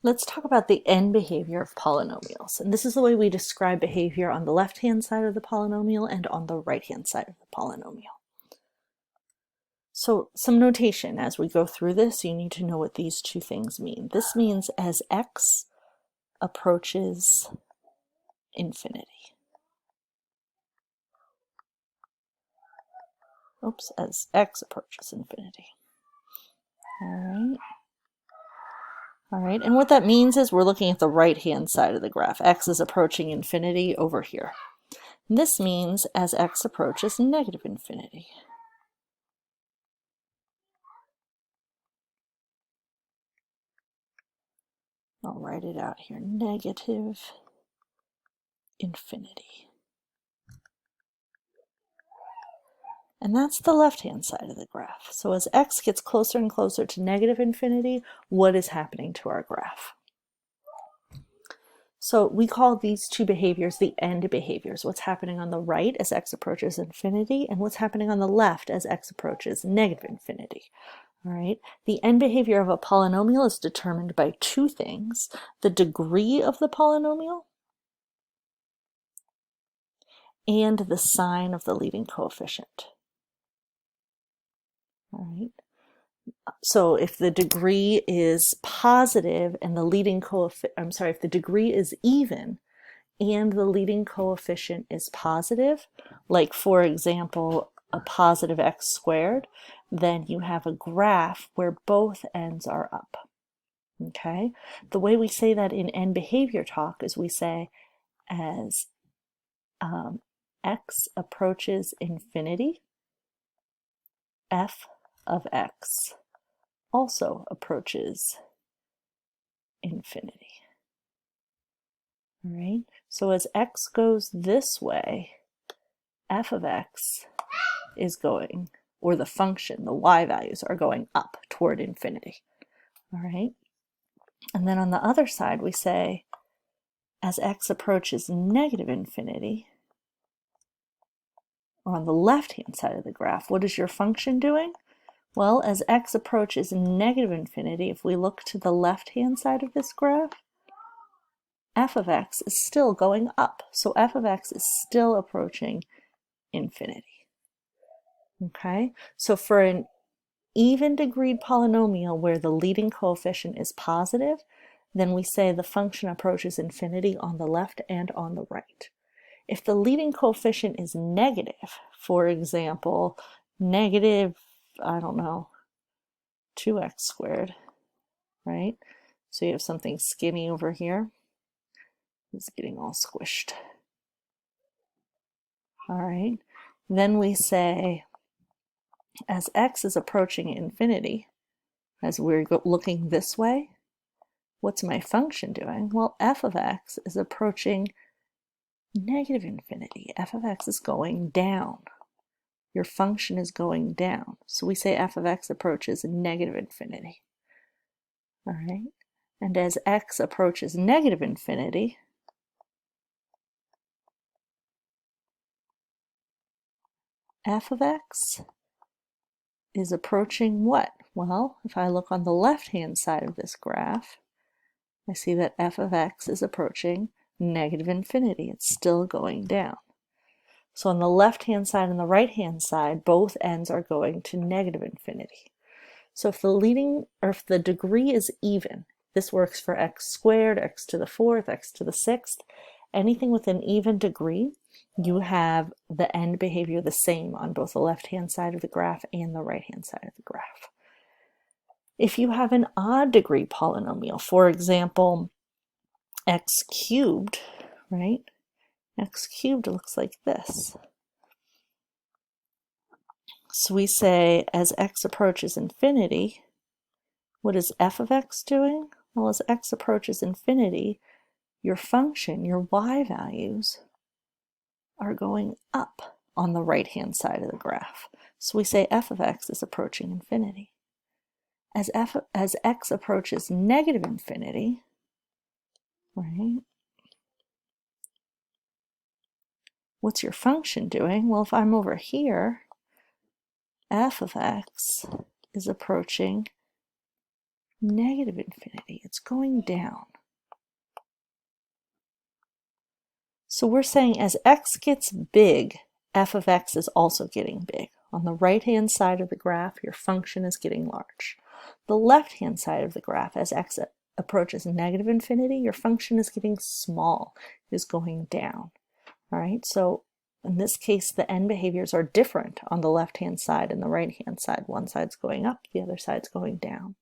Let's talk about the end behavior of polynomials. And this is the way we describe behavior on the left-hand side of the polynomial and on the right-hand side of the polynomial. So some notation as we go through this, you need to know what these two things mean. This means as x approaches infinity. Oops, as x approaches infinity. All right, and what that means is we're looking at the right-hand side of the graph. X is approaching infinity over here. This means as x approaches negative infinity. I'll write it out here, negative infinity. And that's the left-hand side of the graph. So as x gets closer and closer to negative infinity, what is happening to our graph? So we call these two behaviors the end behaviors. What's happening on the right as x approaches infinity, and what's happening on the left as x approaches negative infinity. All right. The end behavior of a polynomial is determined by two things: the degree of the polynomial and the sign of the leading coefficient. All right. So if the degree is positive and the leading coefficient, if the degree is even and the leading coefficient is positive, like for example, a positive x squared, then you have a graph where both ends are up. Okay, the way we say that in end behavior talk is we say as x approaches infinity, f of x also approaches infinity. All right, so as x goes this way, f of x is going, or the function, the y values are going up toward infinity. All right, and then on the other side we say as x approaches negative infinity, or on the left-hand side of the graph, what is your function doing? Well, as x approaches negative infinity, if we look to the left-hand side of this graph, f of x is still going up. So f of x is still approaching infinity. Okay, so for an even degreed polynomial where the leading coefficient is positive, then we say the function approaches infinity on the left and on the right. If the leading coefficient is negative, for example, negative, I don't know, 2x squared, right? So you have something skinny over here. It's getting all squished. All right. Then we say, as x is approaching infinity, as we're looking this way, what's my function doing? Well, f of x is approaching negative infinity. F of x is going down. Your function is going down. So we say f of x approaches negative infinity. All right. And as x approaches negative infinity, f of x is approaching what? Well, if I look on the left-hand side of this graph, I see that f of x is approaching negative infinity. It's still going down. So on the left-hand side and the right-hand side, both ends are going to negative infinity. So if the degree is even, this works for x squared, x to the fourth, x to the sixth, anything with an even degree, you have the end behavior the same on both the left-hand side of the graph and the right-hand side of the graph. If you have an odd degree polynomial, for example, x cubed, right? X cubed looks like this. So we say as x approaches infinity, what is f of x doing? Well, as x approaches infinity, your function, your y values, are going up on the right-hand side of the graph. So we say f of x is approaching infinity. As x approaches negative infinity, right? What's your function doing? Well, if I'm over here, f of x is approaching negative infinity. It's going down. So we're saying as x gets big, f of x is also getting big. On the right-hand side of the graph, your function is getting large. The left-hand side of the graph, as x approaches negative infinity, your function is getting small, is going down. All right, so in this case, the end behaviors are different on the left-hand side and the right-hand side. One side's going up, the other side's going down.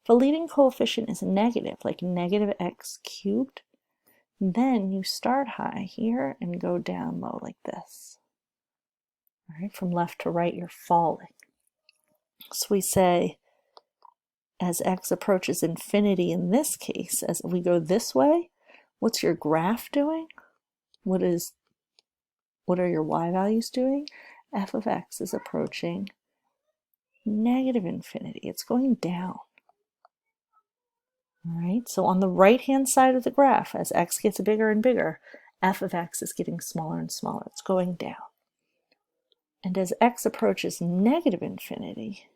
If a leading coefficient is negative, like negative x cubed, then you start high here and go down low like this. All right, from left to right, you're falling. So we say, as x approaches infinity in this case, as we go this way, what's your graph doing? What are your y values doing? F of x is approaching negative infinity. It's going down. All right, so on the right-hand side of the graph, as x gets bigger and bigger, f of x is getting smaller and smaller. It's going down. And as x approaches negative infinity,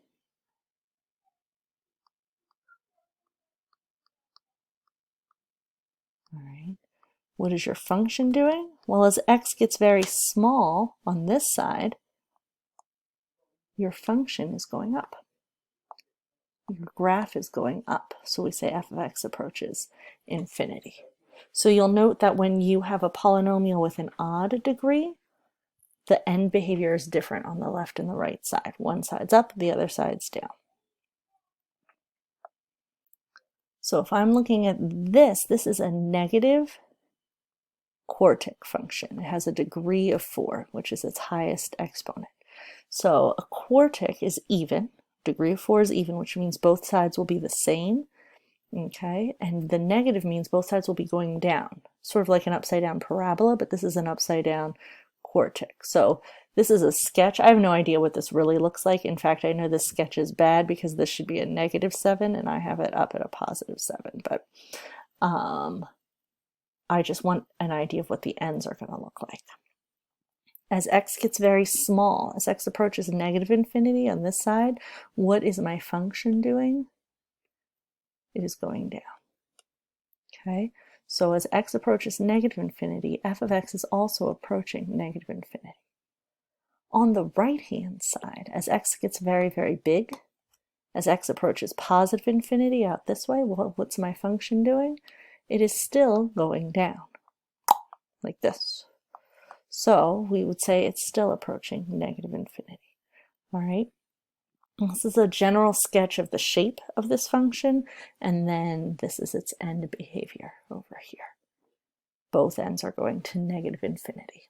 all right, what is your function doing? Well, as x gets very small on this side, your function is going up. Your graph is going up. So we say f of x approaches infinity. So you'll note that when you have a polynomial with an odd degree, the end behavior is different on the left and the right side. One side's up, the other side's down. So if I'm looking at this is a negative quartic function. It has a degree of 4, which is its highest exponent. So a quartic is even. Degree of 4 is even, which means both sides will be the same. Okay, and the negative means both sides will be going down, sort of like an upside down parabola, but this is an upside down quartic. So this is a sketch. I have no idea what this really looks like. In fact, I know this sketch is bad because this should be a -7 and I have it up at a +7, but I just want an idea of what the ends are going to look like. As x gets very small, as x approaches negative infinity on this side, what is my function doing? It is going down. Okay, so as x approaches negative infinity, f of x is also approaching negative infinity. On the right-hand side, as x gets very, very big, as x approaches positive infinity out this way, well, what's my function doing? It is still going down, like this. So we would say it's still approaching negative infinity. All right. This is a general sketch of the shape of this function, and then this is its end behavior over here. Both ends are going to negative infinity.